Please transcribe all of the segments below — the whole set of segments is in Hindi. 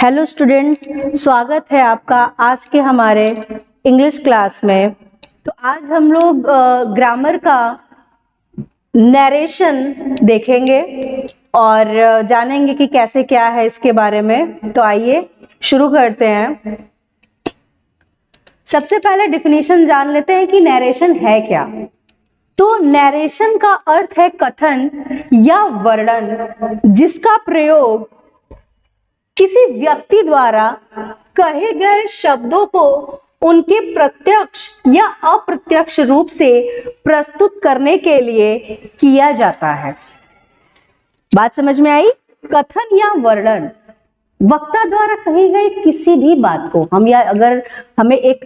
हेलो स्टूडेंट्स, स्वागत है आपका आज के हमारे इंग्लिश क्लास में। तो आज हम लोग ग्रामर का नरेशन देखेंगे और जानेंगे कि कैसे क्या है इसके बारे में। तो आइए शुरू करते हैं। सबसे पहले डिफिनीशन जान लेते हैं कि नरेशन है क्या। तो नरेशन का अर्थ है कथन या वर्णन जिसका प्रयोग किसी व्यक्ति द्वारा कहे गए शब्दों को उनके प्रत्यक्ष या अप्रत्यक्ष रूप से प्रस्तुत करने के लिए किया जाता है। बात समझ में आई? कथन या वर्णन वक्ता द्वारा कही गई किसी भी बात को हम, या अगर हमें एक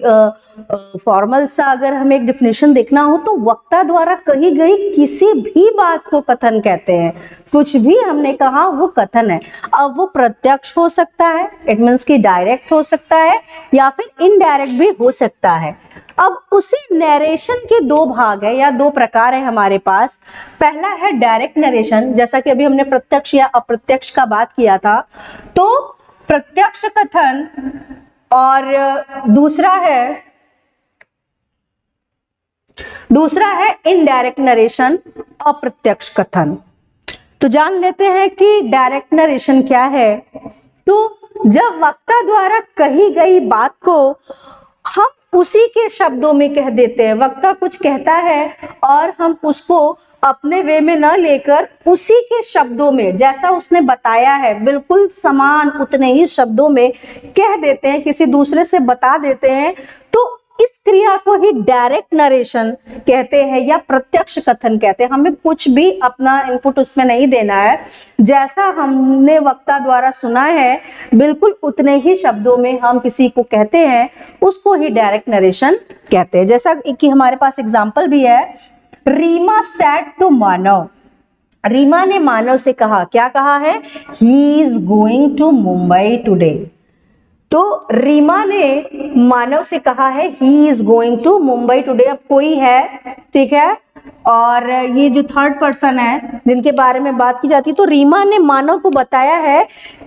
फॉर्मल सा अगर हमें एक डिफिनेशन देखना हो तो वक्ता द्वारा कही गई किसी भी बात को कथन कहते हैं। कुछ भी हमने कहा वो कथन है। अब वो प्रत्यक्ष हो सकता है, इट मीन्स कि डायरेक्ट हो सकता है, या फिर इनडायरेक्ट भी हो सकता है। अब उसी नरेशन के दो भाग है या दो प्रकार है हमारे पास। पहला है डायरेक्ट नरेशन, जैसा कि अभी हमने प्रत्यक्ष या अप्रत्यक्ष का बात किया था। तो प्रत्यक्ष कथन और दूसरा है इनडायरेक्ट नरेशन, अप्रत्यक्ष कथन। तो जान लेते हैं कि डायरेक्ट नरेशन क्या है। तो जब वक्ता द्वारा कही गई बात को हम उसी के शब्दों में कह देते हैं। वक्ता कुछ कहता है और हम उसको अपने वे में न लेकर उसी के शब्दों में, जैसा उसने बताया है बिल्कुल समान उतने ही शब्दों में कह देते हैं, किसी दूसरे से बता देते हैं। तो इस क्रिया को ही डायरेक्ट नरेशन कहते हैं या प्रत्यक्ष कथन कहते हैं। हमें कुछ भी अपना इनपुट उसमें नहीं देना है, जैसा हमने वक्ता द्वारा सुना है बिल्कुल उतने ही शब्दों में हम किसी को कहते हैं, उसको ही डायरेक्ट नरेशन कहते हैं। जैसा कि हमारे पास एग्जाम्पल भी है, रीमा सेड टू मानव। रीमा ने मानव से कहा, क्या कहा है? He is going to Mumbai today. तो रीमा ने मानव से कहा है he is going to Mumbai today. अब कोई है, ठीक है, और ये जो थर्ड पर्सन है जिनके बारे में बात की जाती है, तो रीमा ने मानव को बताया है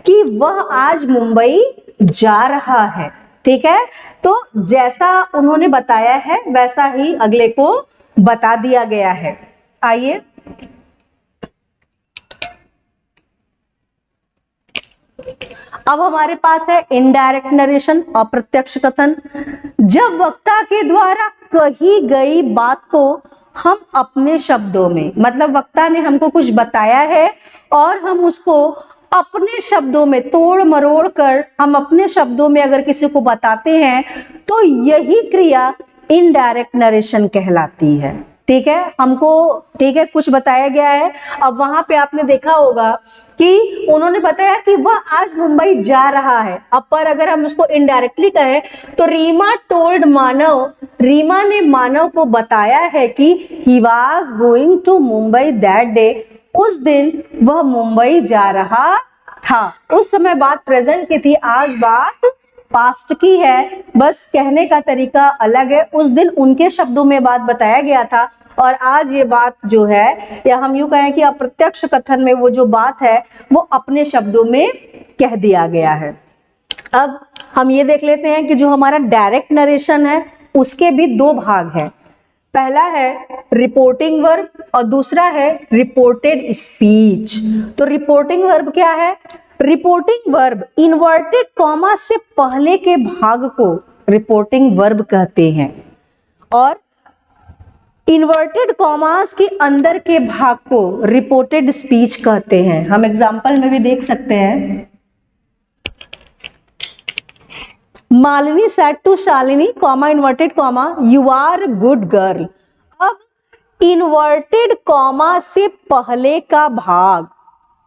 कि वह आज मुंबई जा रहा है। ठीक है, तो जैसा उन्होंने बताया है वैसा ही अगले को बता दिया गया है। आइए अब हमारे पास है इनडायरेक्ट नरेशन, अप्रत्यक्ष कथन। जब वक्ता के द्वारा कही गई बात को हम अपने शब्दों में, मतलब वक्ता ने हमको कुछ बताया है और हम उसको अपने शब्दों में तोड़ मरोड़ कर हम अपने शब्दों में अगर किसी को बताते हैं तो यही क्रिया इनडायरेक्ट नरेशन कहलाती है। ठीक है, हमको ठीक है कुछ बताया गया है। अब वहां पे आपने देखा होगा कि उन्होंने बताया कि वह आज मुंबई जा रहा है। अब पर अगर हम उसको इनडायरेक्टली कहें तो रीमा टोल्ड मानव, रीमा ने मानव को बताया है कि he was going to Mumbai that day. उस दिन वह मुंबई जा रहा था। उस समय बात प्रेजेंट की थी, आज बात पास्ट की है, बस कहने का तरीका अलग है। उस दिन उनके शब्दों में बात बताया गया था और आज ये बात जो है, या हम यूं कहें कि अप्रत्यक्ष कथन में वो जो बात है वो अपने शब्दों में कह दिया गया है। अब हम ये देख लेते हैं कि जो हमारा डायरेक्ट नरेशन है उसके भी दो भाग हैं। पहला है रिपोर्टिंग वर्ब और दूसरा है रिपोर्टेड स्पीच। तो रिपोर्टिंग वर्ब क्या है? रिपोर्टिंग वर्ब इन्वर्टेड कॉमा से पहले के भाग को रिपोर्टिंग वर्ब कहते हैं और इन्वर्टेड कॉमास के अंदर के भाग को रिपोर्टेड स्पीच कहते हैं। हम एग्जांपल में भी देख सकते हैं। Malini said to Shalini, comma inverted comma, you are good girl. अब इन्वर्टेड कॉमा से पहले का भाग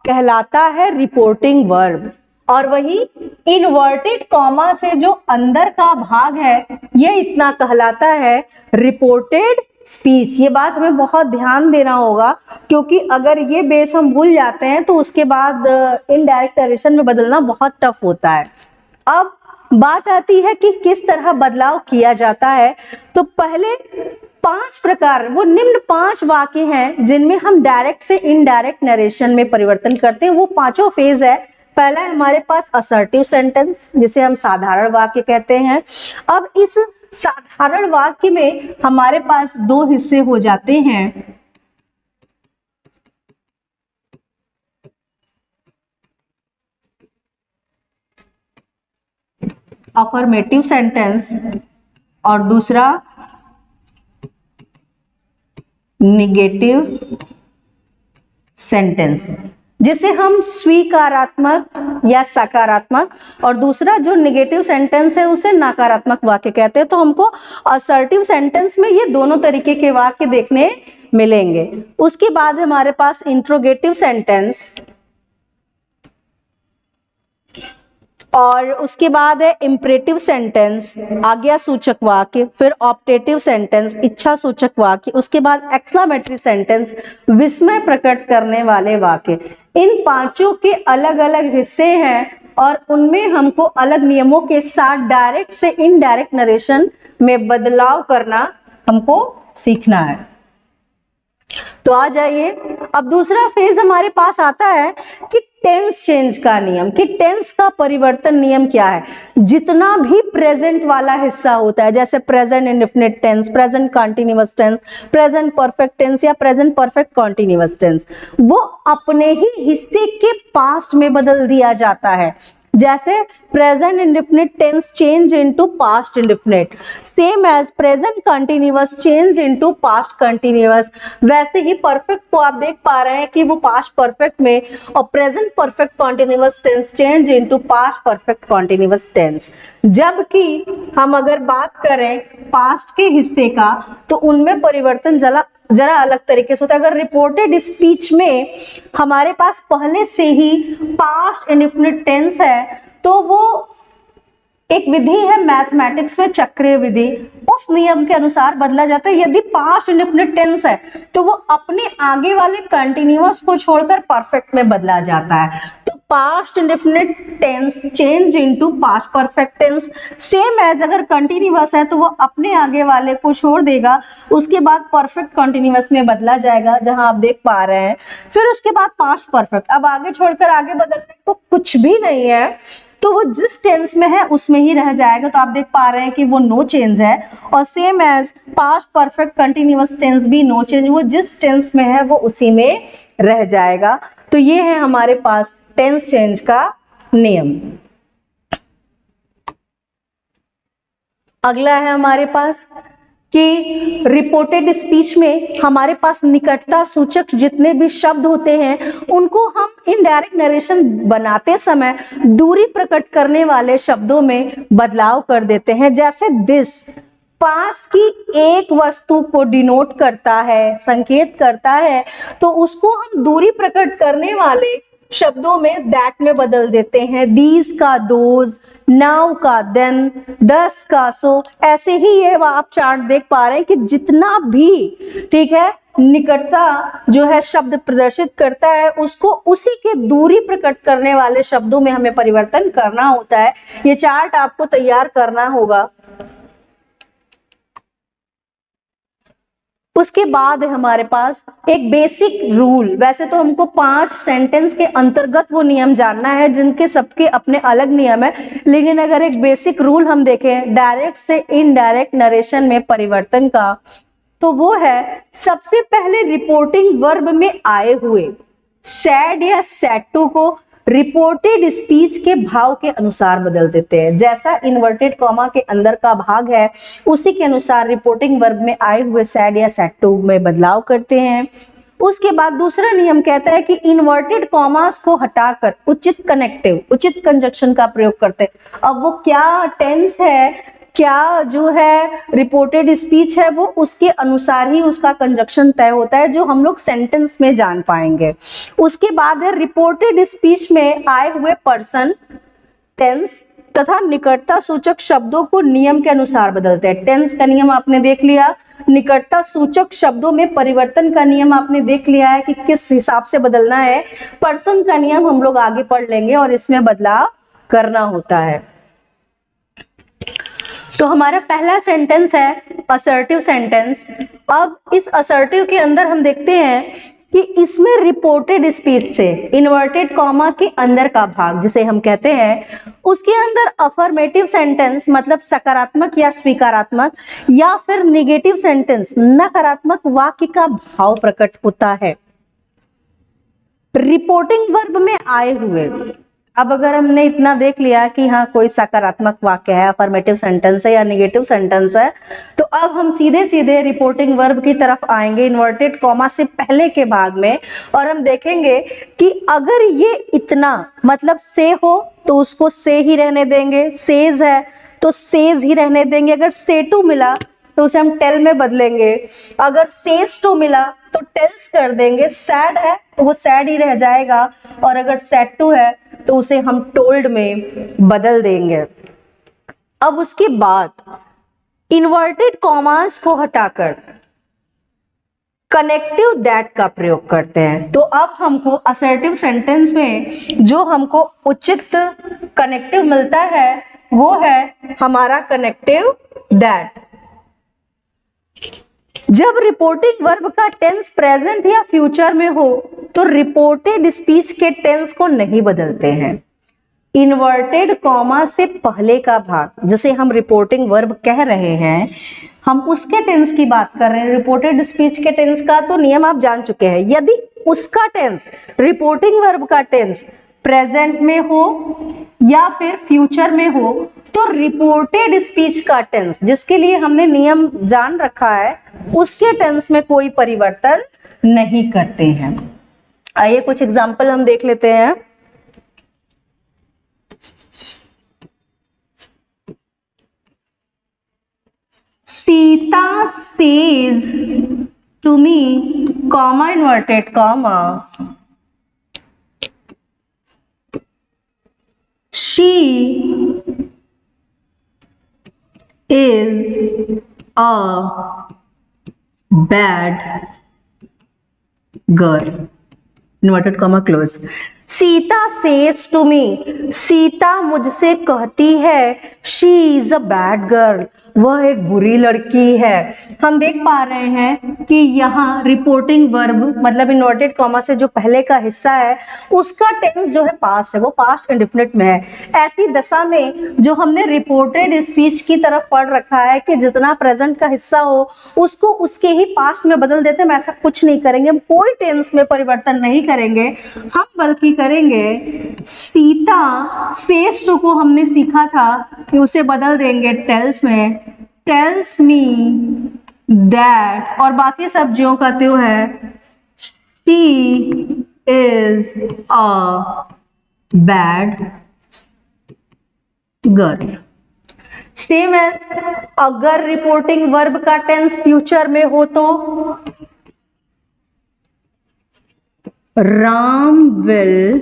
कहलाता है रिपोर्टिंग वर्ब और वही इन्वर्टेड कॉमा से जो अंदर का भाग है ये इतना कहलाता है रिपोर्टेड स्पीच। ये बात हमें बहुत ध्यान देना होगा क्योंकि अगर ये बेस हम भूल जाते हैं तो उसके बाद इनडायरेक्ट नरेशन में बदलना बहुत टफ होता है। अब बात आती है कि किस तरह बदलाव किया जाता है। तो पहले 5 प्रकार, वो निम्न 5 वाक्य हैं जिनमें हम डायरेक्ट से इनडायरेक्ट नरेशन में परिवर्तन करते हैं। वो पांचों फेज है पहला है हमारे पास असर्टिव सेंटेंस, जिसे हम साधारण वाक्य कहते हैं। अब इस साधारण वाक्य में हमारे पास दो हिस्से हो जाते हैं। अफर्मेटिव सेंटेंस और दूसरा निगेटिव सेंटेंस, जिसे हम स्वीकारात्मक या सकारात्मक, और दूसरा जो निगेटिव सेंटेंस है उसे नकारात्मक वाक्य कहते हैं। तो हमको असर्टिव सेंटेंस में ये दोनों तरीके के वाक्य देखने मिलेंगे। उसके बाद हमारे पास इंट्रोगेटिव सेंटेंस, और उसके बाद है इम्परेटिव सेंटेंस, आज्ञा सूचक वाक्य, फिर ऑप्टेटिव सेंटेंस, इच्छा सूचक वाक्य, उसके बाद एक्सक्लेमेटरी सेंटेंस, विस्मय प्रकट करने वाले वाक्य। इन पांचों के अलग अलग हिस्से हैं और उनमें हमको अलग नियमों के साथ डायरेक्ट से इनडायरेक्ट नरेशन में बदलाव करना हमको सीखना है। तो आ जाइए, अब दूसरा फेज हमारे पास आता है कि टेंस चेंज का नियम, कि टेंस का परिवर्तन नियम क्या है। जितना भी प्रेजेंट वाला हिस्सा होता है, जैसे present indefinite tense, present continuous tense, present perfect tense या प्रेजेंट परफेक्ट कंटीन्यूअस टेंस, वो अपने ही हिस्से के पास्ट में बदल दिया जाता है। जैसे present indefinite tense change into past indefinite, same as present continuous change into past continuous, वैसे ही परफेक्ट को आप देख पा रहे हैं कि वो पास्ट परफेक्ट में, और present perfect continuous tense change into past perfect continuous tense. जबकि हम अगर बात करें पास्ट के हिस्से का, तो उनमें परिवर्तन जरा अलग तरीके से होता है। अगर रिपोर्टेड स्पीच में हमारे पास पहले से ही पास्ट इंडेफिनिट टेंस है, तो वो एक विधि है मैथमेटिक्स में चक्रीय विधि, उस नियम के अनुसार बदला जाता है। यदि पास्ट इंडेफिनिट टेंस है तो वो अपने आगे वाले कंटिन्यूअस को छोड़कर परफेक्ट में बदला जाता है। तो past indefinite tense change into past perfect tense, same as अगर कंटिन्यूअस है तो वो अपने आगे वाले को छोड़ देगा, उसके बाद परफेक्ट कंटिन्यूअस में बदला जाएगा, जहां आप देख पा रहे हैं। फिर उसके बाद पास्ट परफेक्ट, अब आगे छोड़कर आगे बदलने को कुछ भी नहीं है, तो वो जिस टेंस में है उसमें ही रह जाएगा। तो आप देख पा रहे हैं कि वो नो चेंज है, और same as past perfect continuous tense भी नो चेंज, वो जिस टेंस में है वो उसी में रह जाएगा। तो ये है हमारे पास टेंस चेंज का नियम। अगला है हमारे पास कि रिपोर्टेड स्पीच में हमारे पास निकटता सूचक जितने भी शब्द होते हैं उनको हम इनडायरेक्ट नरेशन बनाते समय दूरी प्रकट करने वाले शब्दों में बदलाव कर देते हैं। जैसे दिस पास की एक वस्तु को डिनोट करता है, संकेत करता है, तो उसको हम दूरी प्रकट करने वाले शब्दों में दैट में बदल देते हैं। दीज का दोज, नाउ का देन, दस का सो। ऐसे ही ये आप चार्ट देख पा रहे हैं कि जितना भी, ठीक है, निकटता जो है शब्द प्रदर्शित करता है उसको उसी के दूरी प्रकट करने वाले शब्दों में हमें परिवर्तन करना होता है। ये चार्ट आपको तैयार करना होगा। उसके बाद है हमारे पास एक बेसिक रूल। वैसे तो हमको 5 सेंटेंस के अंतर्गत वो नियम जानना है जिनके सबके अपने अलग नियम है, लेकिन अगर एक बेसिक रूल हम देखें डायरेक्ट से इनडायरेक्ट नरेशन में परिवर्तन का, तो वो है सबसे पहले रिपोर्टिंग वर्ब में आए हुए सैड या सैड टू को रिपोर्टेड स्पीच के भाव के अनुसार बदल देते हैं। जैसा इन्वर्टेड कॉमा के अंदर का भाग है उसी के अनुसार रिपोर्टिंग वर्ब में आए हुए सैड या सैड टू में बदलाव करते हैं। उसके बाद दूसरा नियम कहता है कि इन्वर्टेड कॉमास को हटाकर उचित कनेक्टिव, उचित कंजक्शन का प्रयोग करते हैं। अब वो क्या टेंस है, क्या जो है रिपोर्टेड स्पीच है, वो उसके अनुसार ही उसका कंजक्शन तय होता है, जो हम लोग सेंटेंस में जान पाएंगे। उसके बाद है रिपोर्टेड स्पीच में आए हुए पर्सन, टेंस तथा निकटता सूचक शब्दों को नियम के अनुसार बदलते हैं। टेंस का नियम आपने देख लिया, निकटता सूचक शब्दों में परिवर्तन का नियम आपने देख लिया है कि किस हिसाब से बदलना है। पर्सन का नियम हम लोग आगे पढ़ लेंगे और इसमें बदलाव करना होता है। तो हमारा पहला सेंटेंस है असर्टिव सेंटेंस। अब इस असर्टिव के अंदर हम देखते हैं कि इसमें रिपोर्टेड स्पीच से इन्वर्टेड कॉमा के अंदर का भाग जिसे हम कहते हैं, उसके अंदर अफर्मेटिव सेंटेंस मतलब सकारात्मक या स्वीकारात्मक, या फिर निगेटिव सेंटेंस नकारात्मक वाक्य का भाव प्रकट होता है रिपोर्टिंग वर्ब में आए हुए। अब अगर हमने इतना देख लिया कि हाँ कोई सकारात्मक वाक्य है, अफर्मेटिव सेंटेंस है या निगेटिव सेंटेंस है, तो अब हम सीधे सीधे रिपोर्टिंग वर्ब की तरफ आएंगे इन्वर्टेड कॉमा से पहले के भाग में, और हम देखेंगे कि अगर ये इतना मतलब से हो तो उसको से ही रहने देंगे, सेज है तो सेज ही रहने देंगे, अगर से टू मिला तो उसे हम टेल में बदलेंगे, अगर सेज टू मिला तो टेल्स कर देंगे, सैड है तो वो सैड ही रह जाएगा, और अगर सैड टू है तो उसे हम टोल्ड में बदल देंगे। अब उसके बाद इन्वर्टेड कॉमास को हटाकर कनेक्टिव दैट का प्रयोग करते हैं। तो अब हमको असर्टिव सेंटेंस में जो हमको उचित कनेक्टिव मिलता है वो है हमारा कनेक्टिव दैट। जब रिपोर्टिंग वर्ब का टेंस प्रेजेंट या फ्यूचर में हो तो रिपोर्टेड स्पीच के टेंस को नहीं बदलते हैं। इन्वर्टेड कॉमा से पहले का भाग जिसे हम रिपोर्टिंग वर्ब कह रहे हैं, हम उसके टेंस की बात कर रहे हैं। रिपोर्टेड स्पीच के टेंस का तो नियम आप जान चुके हैं। यदि उसका टेंस रिपोर्टिंग वर्ब का टेंस प्रेजेंट में हो या फिर फ्यूचर में हो तो रिपोर्टेड स्पीच का टेंस जिसके लिए हमने नियम जान रखा है उसके टेंस में कोई परिवर्तन नहीं करते हैं। आइए कुछ एग्जाम्पल हम देख लेते हैं। Sita says to me comma inverted comma she is a bad girl inverted comma close. Sita says to me, Sita मुझसे कहती है she is a bad girl, वह एक बुरी लड़की है। हम देख पा रहे हैं कि यहाँ रिपोर्टिंग वर्ब मतलब इन्वर्टेड कॉमा से जो पहले का हिस्सा है उसका टेंस जो है पास्ट है, वो पास्ट इंडेफिनिट में है। ऐसी दशा में जो हमने रिपोर्टेड स्पीच की तरफ पढ़ रखा है कि जितना प्रेजेंट का हिस्सा हो उसको उसके ही पास्ट में बदल देते, हम ऐसा कुछ नहीं करेंगे, हम कोई टेंस में परिवर्तन नहीं करेंगे, हम बल्कि करेंगे सीता सेज टू को हमने सीखा था कि उसे बदल देंगे टेल्स में, टेल्स मी दैट, और बाकी सब ज्यों का त्यों है she is a bad girl. Same as अगर रिपोर्टिंग वर्ब का टेंस फ्यूचर में हो तो Ram will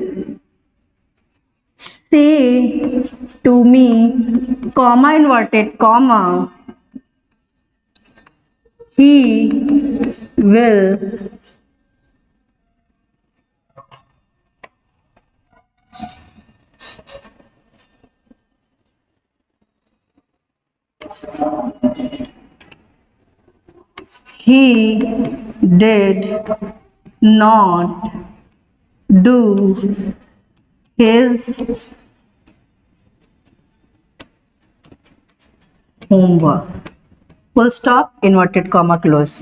say to me, comma inverted comma, he will he did not do his homework, full stop, inverted comma close।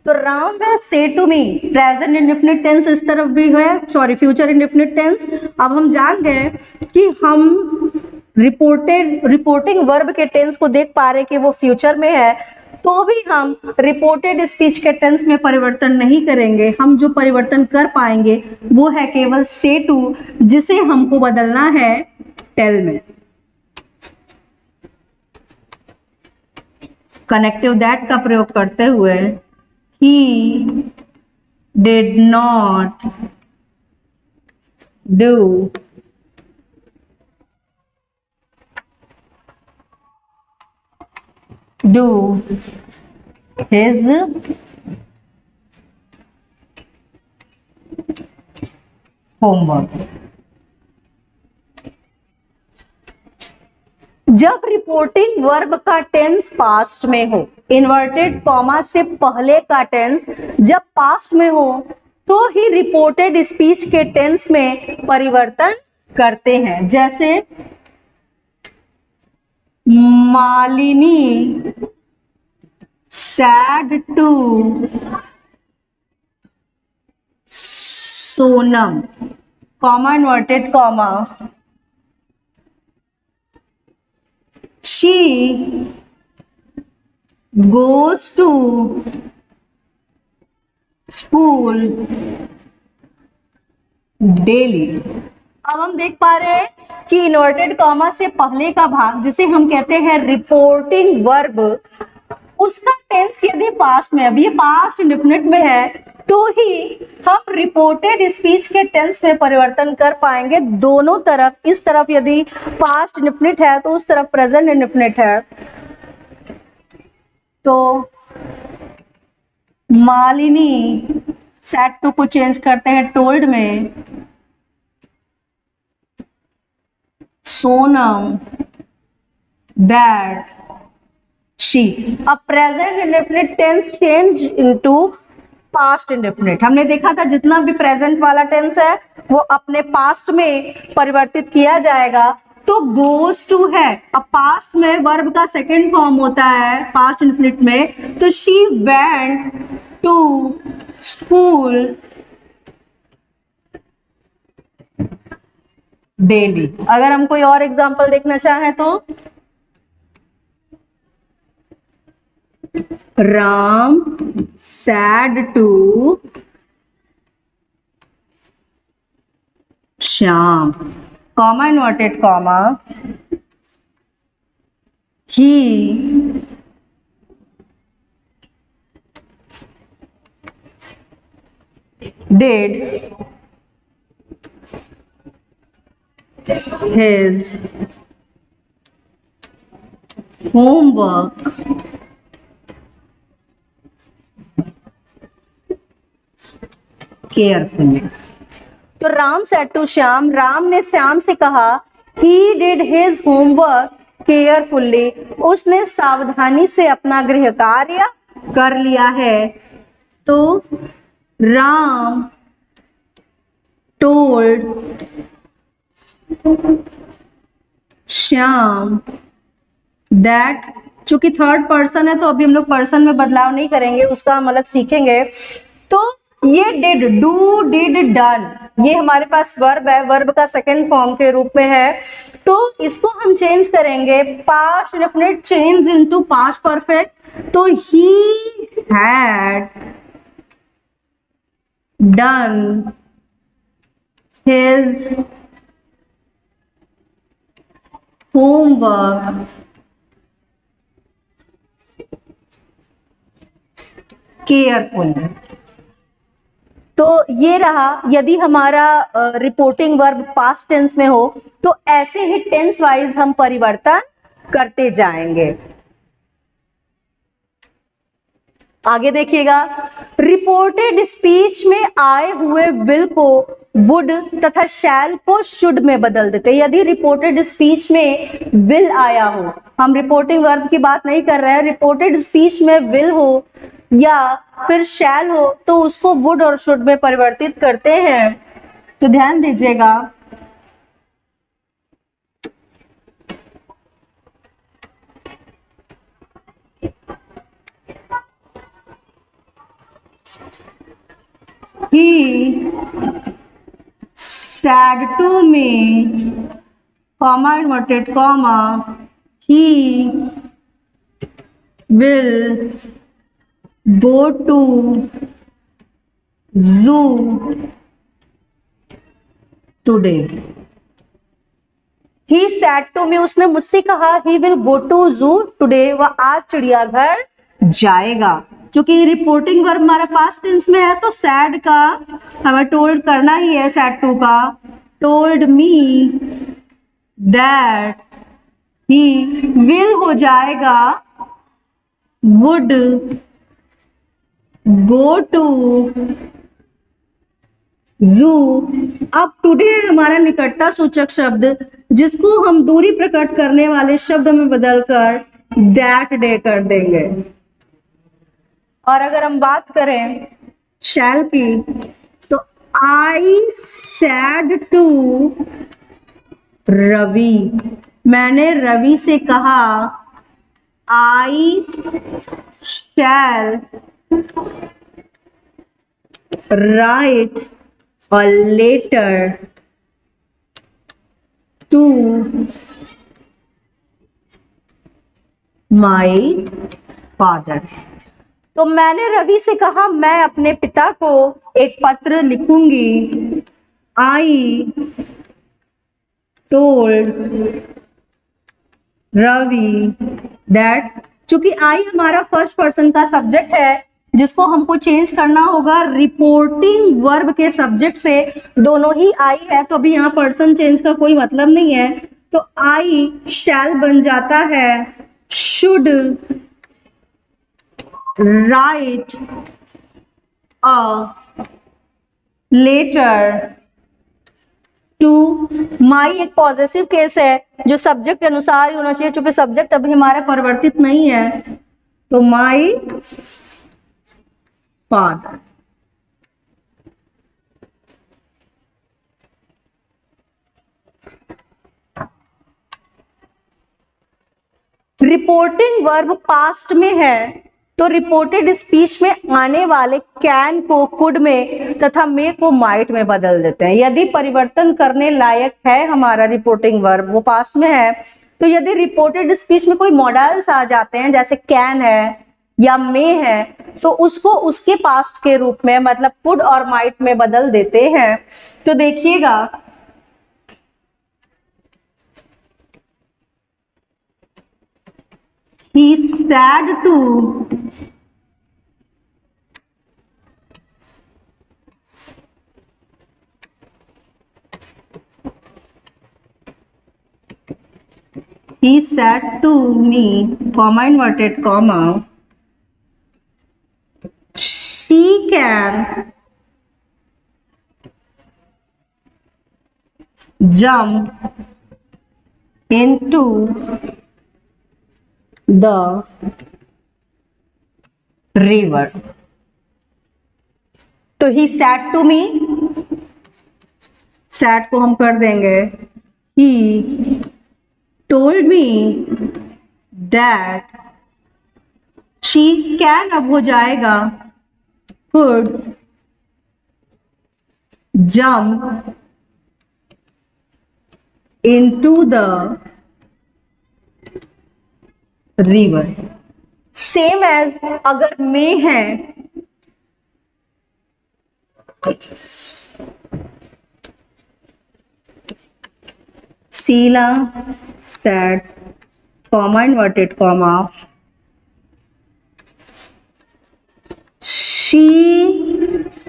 तो Ram will say to me present indefinite tense इस तरफ भी है, सॉरी फ्यूचर इंडेफिनिट टेंस। अब हम जान गए कि हम रिपोर्टिंग वर्ब के टेंस को देख पा रहे कि वो फ्यूचर में है, तो भी हम रिपोर्टेड स्पीच के टेंस में परिवर्तन नहीं करेंगे। हम जो परिवर्तन कर पाएंगे वो है केवल से टू, जिसे हमको बदलना है टेल में। कनेक्टिव दैट का प्रयोग करते हुए he did not do his homework। जब रिपोर्टिंग वर्ब का टेंस पास्ट में हो, इन्वर्टेड कॉमा से पहले का टेंस जब पास्ट में हो तो ही रिपोर्टेड स्पीच के टेंस में परिवर्तन करते हैं। जैसे Malini said to Sonam, comma inverted comma, she goes to school daily। अब हम देख पा रहे हैं कि इन्वर्टेड कॉमा से पहले का भाग जिसे हम कहते हैं रिपोर्टिंग वर्ब, उसका टेंस यदि पास्ट में, अब ये पास्ट इंडेफिनिट में है, तो ही हम रिपोर्टेड स्पीच के टेंस में परिवर्तन कर पाएंगे। दोनों तरफ, इस तरफ यदि पास्ट इंडेफिनिट है तो उस तरफ प्रेजेंट इंडेफिनिट है। तो मालिनी सैड टू को चेंज करते हैं टोल्ड में, सोनम दैट शी। अब present indefinite tense change into past indefinite. हमने देखा था जितना भी प्रेजेंट वाला टेंस है वो अपने पास्ट में परिवर्तित किया जाएगा। तो गोज टू है, अब पास्ट में वर्ब का सेकेंड फॉर्म होता है पास्ट इंडेफिनिट में, तो she went to school daily. अगर हम कोई और एग्जांपल देखना चाहें तो Ram said to Shyam, comma inverted comma, he did his homework carefully. तो राम सेड टू श्याम, राम ने श्याम से कहा, he did his homework carefully, उसने सावधानी से अपना गृह कार्य कर लिया है। तो राम टोल्ड श्याम दैट, चूंकि थर्ड पर्सन है तो अभी हम लोग पर्सन में बदलाव नहीं करेंगे, उसका हम अलग सीखेंगे। तो ये डिड, डू डिड डन, ये हमारे पास वर्ब है, वर्ब का सेकंड फॉर्म के रूप में है। तो इसको हम चेंज करेंगे, past indefinite change into past perfect. तो he had done his homework carefully. तो ये रहा, यदि हमारा रिपोर्टिंग वर्ब पास्ट टेंस में हो तो ऐसे ही टेंस वाइज हम परिवर्तन करते जाएंगे। आगे देखिएगा, रिपोर्टेड स्पीच में आए हुए विल को वुड तथा शैल को शुड में बदल देते। यदि रिपोर्टेड स्पीच में विल आया हो, हम रिपोर्टिंग वर्ब की बात नहीं कर रहे हैं, रिपोर्टेड स्पीच में विल हो या फिर शैल हो तो उसको वुड और शुड में परिवर्तित करते हैं। तो ध्यान दीजिएगा, he said to me, comma inverted comma, he will go to zoo today। he said to me, उसने मुझसे कहा, he will go to zoo today, वह आज चिड़ियाघर जाएगा। क्योंकि रिपोर्टिंग वर्ब हमारा पास्ट टेंस में है तो सैड का हमें टोल्ड करना ही है, सैड टू का told me that he will हो जाएगा वुड गो टू जू। अब टुडे हमारा निकटता सूचक शब्द जिसको हम दूरी प्रकट करने वाले शब्द में बदलकर दैट डे कर देंगे। और अगर हम बात करें शैल की आई सैड टू रवि, मैंने रवि से कहा। I shall write a letter to my father. तो मैंने रवि से कहा मैं अपने पिता को एक पत्र लिखूंगी। आई टोल्ड रवि दैट, चूंकि आई हमारा फर्स्ट पर्सन का सब्जेक्ट है जिसको हमको चेंज करना होगा रिपोर्टिंग वर्ब के सब्जेक्ट से, दोनों ही आई है तो अभी यहाँ पर्सन चेंज का कोई मतलब नहीं है, तो आई शैल बन जाता है should write a letter to my. एक पॉजिटिव केस है जो सब्जेक्ट के अनुसार ही होना चाहिए, क्योंकि सब्जेक्ट अभी हमारा परिवर्तित नहीं है, तो my father. Reporting verb past में है तो रिपोर्टेड स्पीच में आने वाले कैन को कुड में तथा मे को माइट में बदल देते हैं। यदि परिवर्तन करने लायक है हमारा रिपोर्टिंग वर्ब, वो पास्ट में है, तो यदि रिपोर्टेड स्पीच में कोई मॉडल्स आ जाते हैं जैसे कैन है या मे है, तो उसको उसके पास्ट के रूप में मतलब कुड और माइट में बदल देते हैं। तो देखिएगा he said to he said to me, comma inverted comma, she can jump into the river। तो he said to me, said को हम कर देंगे he told me that she can, अब हो जाएगा could jump into the river। Same as अगर मे है Sheela said, comma inverted comma, she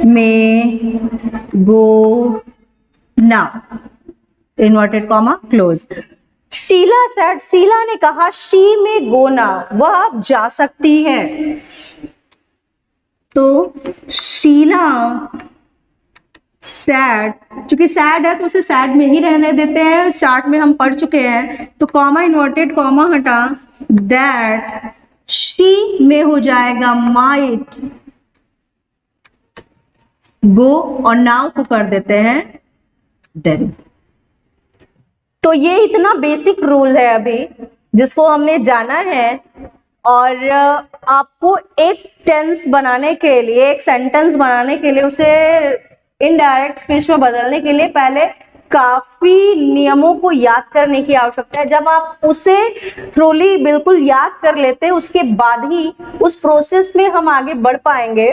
may go now, inverted comma close। Sheela said, Sheela ने कहा शी में गोना, वह अब जा सकती है, तो शीला सैड, चूंकि सैड है तो उसे सैड में ही रहने देते हैं, स्टार्ट में हम पढ़ चुके हैं, तो कॉमा इन्वर्टेड कॉमा हटा, दैट शी में हो जाएगा माइट गो और नाउ को कर देते हैं देन। तो ये इतना बेसिक रूल है अभी जिसको हमने जाना है, और आपको एक टेंस बनाने के लिए, एक सेंटेंस बनाने के लिए, उसे इनडायरेक्ट स्पीच में बदलने के लिए पहले काफी नियमों को याद करने की आवश्यकता है। जब आप उसे थ्रोली बिल्कुल याद कर लेते हैं उसके बाद ही उस प्रोसेस में हम आगे बढ़ पाएंगे।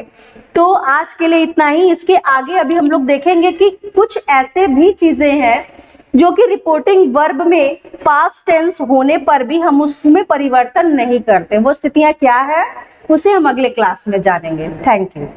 तो आज के लिए इतना ही। इसके आगे अभी हम लोग देखेंगे कि कुछ ऐसे भी चीजें हैं जो कि रिपोर्टिंग वर्ब में पास्ट टेंस होने पर भी हम उसमें परिवर्तन नहीं करते। वो स्थितियां क्या है उसे हम अगले क्लास में जानेंगे। Thank you.